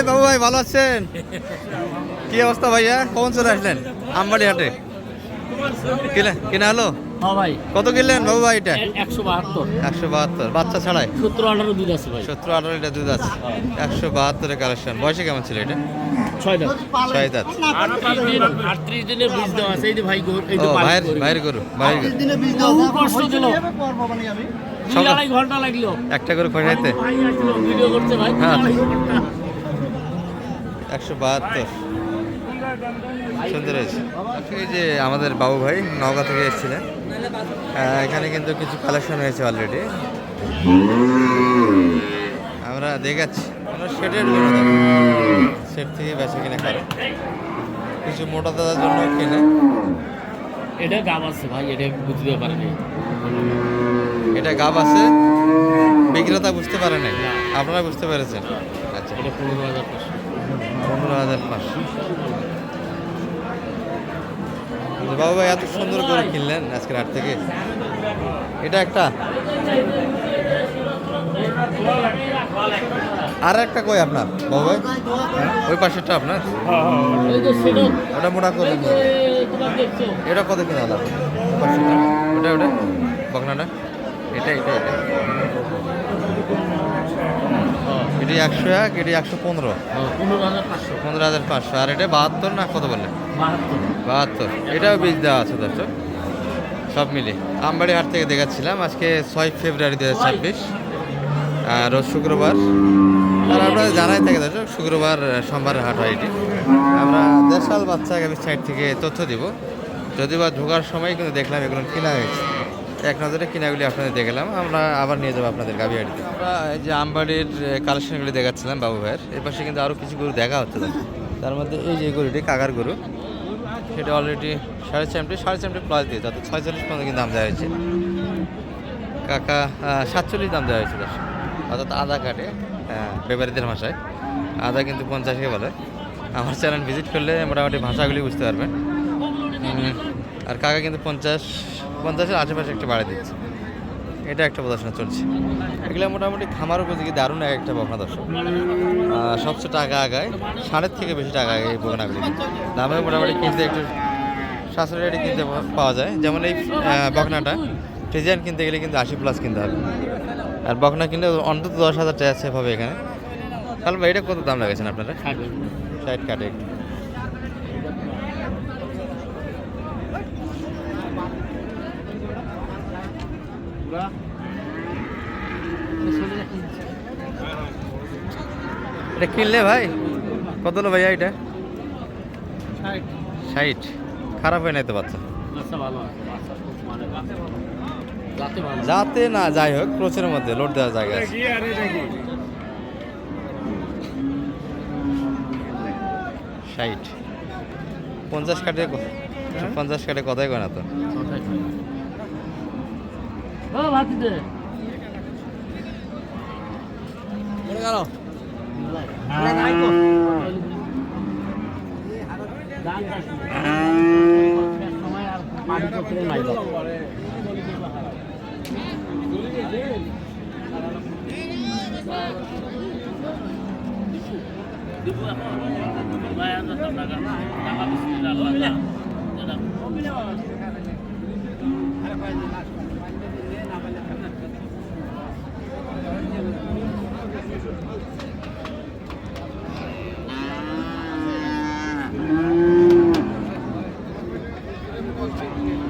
বাবু ভাই ভালো আছেন? কি অবস্থা ভাইয়া? কখন চলে আসলেন আমবাড়ি হাটে? কিনা হলো? হ্যাঁ ভাই, কত কিনলেন বাবু ভাই এটা? 172। 172 বাচ্চা ছাড়াই? 17-18 দুধ আছে ভাই। 17-18 লিটার দুধ আছে। 172 কালেকশন। বয়সে কেমন ছিল এটা? 6 দাঁত। 6 দাঁত। 38 দিনের বীজ দেওয়া আছে। এই যে ভাই গরু, এই ও যে বাইরের গরু, বাইরের গরু। বহু কষ্ট দিল। 2-2.5 ঘন্টা লাগলো একটা করে খসাইতে। ভাই আসলো ভিডিও করতে ভাই। হ্যাঁ। 2.5 ঘন্টা। 172 সুন্দর হয়েছে। এই যে আমাদের বাবু ভাই নওগাঁ থেকে এসেছিলেন, এখানে কিন্তু কিছু কালেকশন হয়েছে অলরেডি, আমরা দেখাচ্ছি। শেডের সেট থেকে বেশি কিনে করে, কিছু মোটা দাদার জন্য কিনে। এটা গাব আছে ভাই, এটা বুঝতে পারেনি। এটা গাব আছে, বিক্রেতা বুঝতে পারে নাই, আপনারা বুঝতে পেরেছেন। আচ্ছা, এটা 15,500। 15,500। বাবু ভাই এত সুন্দর করে কিনলেন আজকের হাট থেকে। এটা একটা, আর একটা কই আপনার বাবু ভাই? ওই পাশেরটা আপনার? এই যে সেটা ওটা মোটা করে নিন। তোমার দেখছো? এটা কত কিনা হলো? পাশেরটা ওটা ওটা বকনাটা, এটা এটা এটা এটি 101, এটি 115। 15,500। 15,500। আর এটা 72 না কত বললেন? 72। এটাও বীজ দেওয়া আছে দর্শক, সব মিলে। আমবাড়ি হাট থেকে দেখাচ্ছিলাম। আজকে 6 ফেব্রুয়ারি 2026, রোজ শুক্রবার। আর আপনারা জানাই থাকে দর্শক, শুক্রবার সোমবারের হাট হয় এটি। আমরা দেশাল বাচ্চা গাভীর সাইড থেকে তথ্য দিব, যদিও বা ঢোকার সময় কিন্তু দেখলাম এগুলো কিনা হয়েছে। এক নজরে কিনাগুলি আপনাদের দেখলাম, আমরা আবার নিয়ে যাবো আপনাদের গাভী হাটিতে। আমরা এই যে আমবাড়ির কালেকশনগুলি দেখাচ্ছিলাম বাবু ভাইয়ের, এর পাশে কিন্তু আরও কিছু গরু দেখা হচ্ছে। তার মধ্যে এই যে গরুটি কাকার গরু, সেটা অলরেডি 4.5 প্লাস দিয়ে, যাতে 46 পর্যন্ত কিন্তু দাম দেওয়া হয়েছে। কাকা 47 দাম দেওয়া হয়েছে দর্শক, অর্থাৎ আধা কাটে ব্যাপারীদের ভাষায়। আধা কিন্তু 50-কে বলে। আমার চ্যানেল ভিজিট করলে মোটামুটি ভাষাগুলি বুঝতে পারবেন। আর কাকা কিন্তু 50-50-এর আশেপাশে একটা বাড়ি দিচ্ছে। এটা একটা প্রদর্শন চলছে। এগুলো মোটামুটি খামার উপযোগী দারুণ এক একটা বকনা দর্শক। সবচেয়ে টাকা আগায়, 1.5 থেকে বেশি টাকা আগায় এই বকনাগুলি। দামে মোটামুটি কিনতে একটু সাশ্রয়ী রেটে কিনতে পাওয়া যায়। যেমন এই বকনাটা ফ্রিজিয়ান কিনতে গেলে কিন্তু 80+ কিনতে হবে, আর বকনা কিনলে অন্তত 10,000 টাকা সেভ হবে এখানে। তাহলে ভাই এটা কত দাম লাগাচ্ছেন আপনারা? 60 কাটে একটু। এটা কিনলে ভাই কত হলো ভাইয়া? এটা 60। খারাপ হয় নাই তো বাচ্চা? যাতে না যাই হোক, ক্রোচের মধ্যে লোড দেওয়ার জায়গা আছে। 60 50 কাটে, 50 কাটে কথাই কয় না তো।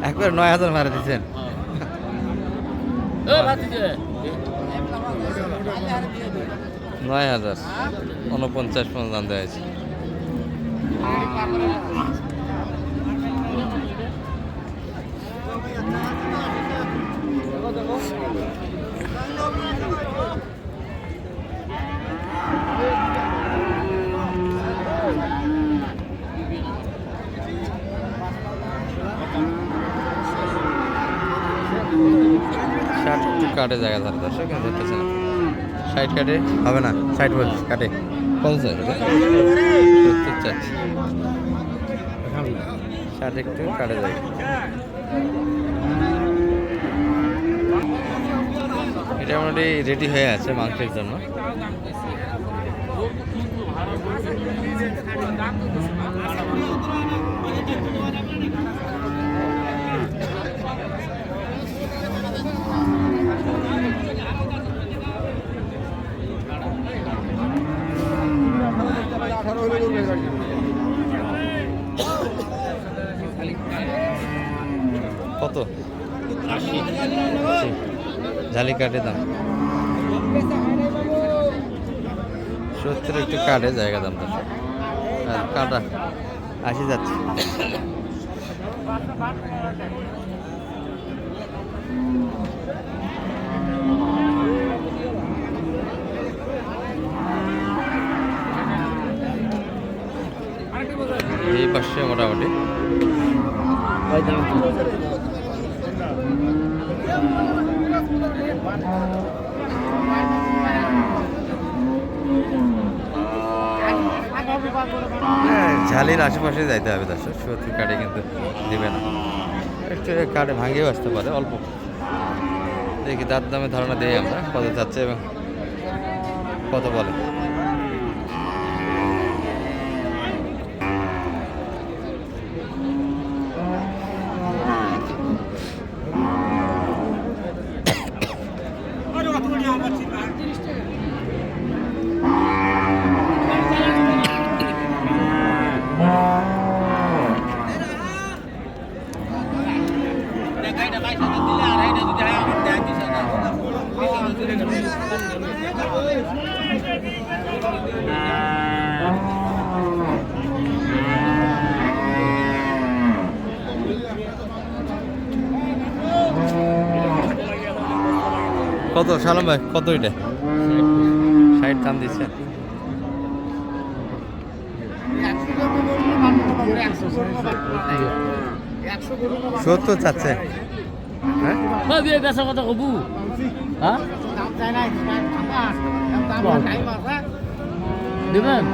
একবার 9,000 মারা দিচ্ছেন। 9,000 49 পর্যন্ত দাম দেওয়া হয়েছে। কাটে জায়গা ধরে দর্শক, কিন্তু ধরতেছে না। 60 কাটে হবে না, 60 বলছি কাটে। কত চাই? 70 চাচ্ছি। 60 একটু কাটে যায়। এটা মোটামুটি রেডি হয়ে আছে মাংসের জন্য। কত? জালি কাঠের দাম 70, একটু কাঠে জায়গা দাম দর্শক। আর কাটা 80 যাচ্ছে। এই পাশে মোটামুটি ঝালির আশেপাশে যাইতে হবে দর্শক, 70 কাঠে কিন্তু দিবে না, একটু কাঠে ভাঙিয়েও আসতে পারে অল্প। দেখি তার দামে ধারণা দিই আমরা কত যাচ্ছে এবং কত বলে। কত সালাম ভাই, কত এটা? 60 দাম দিচ্ছে। 70 চাচ্ছে। হ্যাঁ বেচা কথা কবু হ্যাঁ দেবেন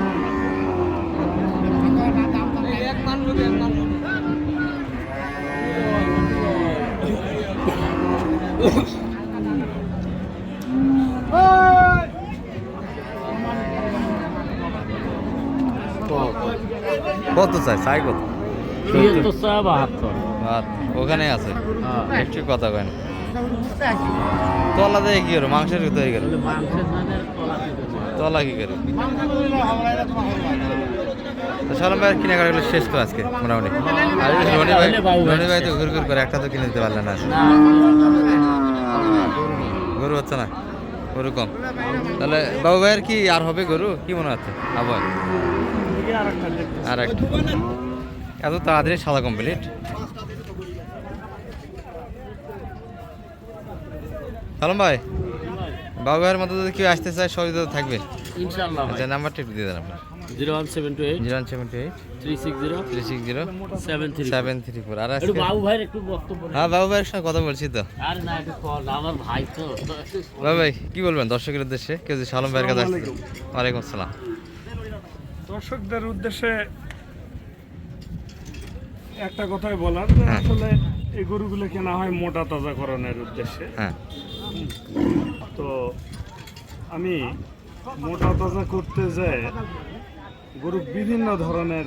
কত চাই? চাই কত? 72 ওখানে আছে একটু কথা কেন তলা দেয় কি করো? মাংসের কথা হয়ে গেল তলা কি করে? সালাম ভাই কেনাকাটা গুলো শেষ তো আজকে মোটামুটি। আর রনি ভাই তো ঘুর ঘুর করে একটা তো কিনে দিতে পারলেন না। গরু হচ্ছে না, গরু কম। তাহলে বাবু ভাইয়ের কি আর হবে গরু? কি মনে হচ্ছে আবার? আর একটা এত তাড়াতাড়ি সাদা কমপ্লিট? সালাম ভাই, বাবু ভাইয়ের মতো যদি কেউ আসতে চায় সবাই তো থাকবে ইনশাআল্লাহ। আচ্ছা নাম্বারটা একটু দিয়ে দেন আপনার। 01728 01728 360 360 73 734। আর একটু আজকে বাবু ভাইয়ের একটু বক্তব্য নেই। হ্যাঁ বাবু ভাইয়ের সঙ্গে কথা বলছি তো। আরে না একটু কল, আমার ভাই তো। বাবু ভাই কি বলবেন দর্শকের উদ্দেশ্যে, কেউ যদি সালাম ভাইয়ের কাছে আসতে? ওয়ালাইকুম আসসালাম। দর্শকদের উদ্দেশ্যে একটা কথাই বলার যে হ্যাঁ। আসলে এই গরুগুলো কেনা হয় মোটা তাজাকরণের উদ্দেশ্যে। হ্যাঁ তো আমি মোটা তাজা করতে যেয়ে গরু বিভিন্ন ধরনের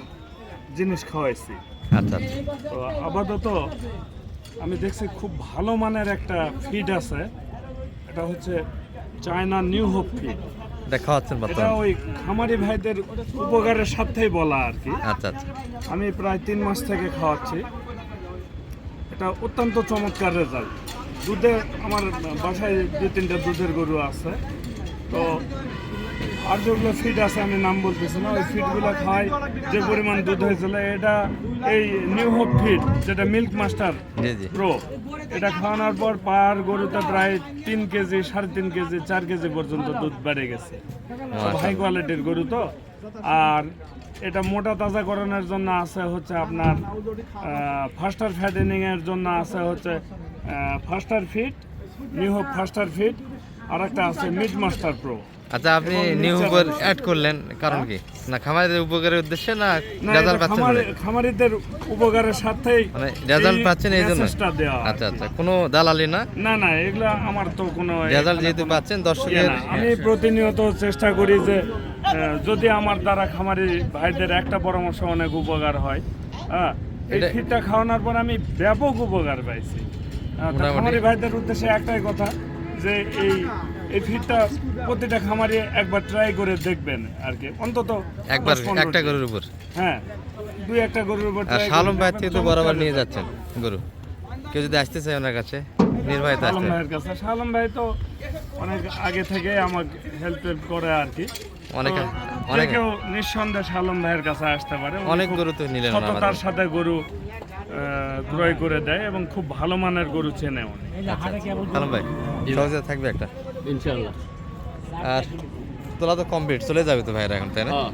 জিনিস খাওয়াইছি। আচ্ছা আচ্ছা তো আপাতত আমি দেখছি খুব ভালো মানের একটা ফিড আছে, এটা হচ্ছে চায়না নিউ হোপ ফিড। এটা খাওয়াচ্ছেন এটা বর্তমানে? ওই খামারি ভাইদের উপকারের সাথেই বলা আর কি। আচ্ছা আচ্ছা আমি প্রায় 3 মাস থেকে খাওয়াচ্ছি। এটা অত্যন্ত চমৎকার রেজাল্ট। দুধে আমার বাসায় 2-3টা দুধের গরু আছে। তো আর যেগুলো ফিড আছে আমি নাম বলতেছি না, ওই ফিডগুলো খাই যে পরিমাণ দুধ হয়েছিল। এটা এই নিউ হোপ ফিড যেটা মিল্ক মাস্টার জি জি প্রো, এটা খাওয়ানোর পর পার গরুতে প্রায় 3 কেজি 3.5 কেজি 4 কেজি পর্যন্ত দুধ বেড়ে গেছে। হাই কোয়ালিটির গরু তো। আর এটা মোটা তাজাকরণের জন্য আছে হচ্ছে আপনার ফাস্টার ফ্যাটেনিং এর জন্য আছে হচ্ছে faster fit, new hope faster fit, আর একটা আছে মিড মাস্টার প্রো। আচ্ছা আপনি নিউ উপর অ্যাড করলেন কারণ কি? না খামারিদের উপকারের উদ্দেশ্যে না না, রেজাল্ট এটা পাচ্ছেন বলে? খামারিদের উপকারের সাথেই মানে রেজাল্ট পাচ্ছেন এই জন্য? মেসেজটা দেওয়া। আচ্ছা আচ্ছা কোনো দালালি না, না না, এগুলা আমার তো কোনো রেজাল্ট যেহেতু পাচ্ছেন ইয়ে দর্শকের। না। আমি প্রতিনিয়ত চেষ্টা করি যে যদি আমার দ্বারা খামারি ভাইদের একটা পরামর্শ অনেক উপকার হয়, হ্যাঁ এই এটা- ফিডটা খাওয়ানোর পর আমি ব্যাপক উপকার পাইছি। তো মোটামুটি- খামারি ভাইদের উদ্দেশ্যে একটাই কথা যে এই ফিডটা প্রতিটা খামারি একবার ট্রাই করে দেখবেন আর কি, অন্তত একবার 10-15 একটা গরুর উপর। হ্যাঁ 2-1টা গরুর উপর আর try করে শালম ভাই দেখবেন, থেকে তো চমৎকার বরাবর নিয়ে result যাচ্ছেন গরু, কেউ যদি আসতে চায় ওনার কাছে নির্ভয়ে শালম আসতে ভাইয়ের কাছে। শালম ভাই তো অনেক আগে থেকে আমাকে হেল্প করে আর কি। অনেকে তো অনেকে যে কেউ নিঃসন্দেহে শালম ভাইয়ের কাছে আসতে পারে। উনি অনেক খুব গরু তো নিলেন ওনার সততার মাধ্যমে। সাথে গরু ক্রয় করে দেয় এবং খুব ভালো মানের গরু চেনে উনি। শালম ভাই সহজে থাকবে একটা। ইনশাল্লাহ। আর তোলা তো কমপ্লিট, চলে যাবে তো ভাইরা এখন, তাই না? হ্যাঁ।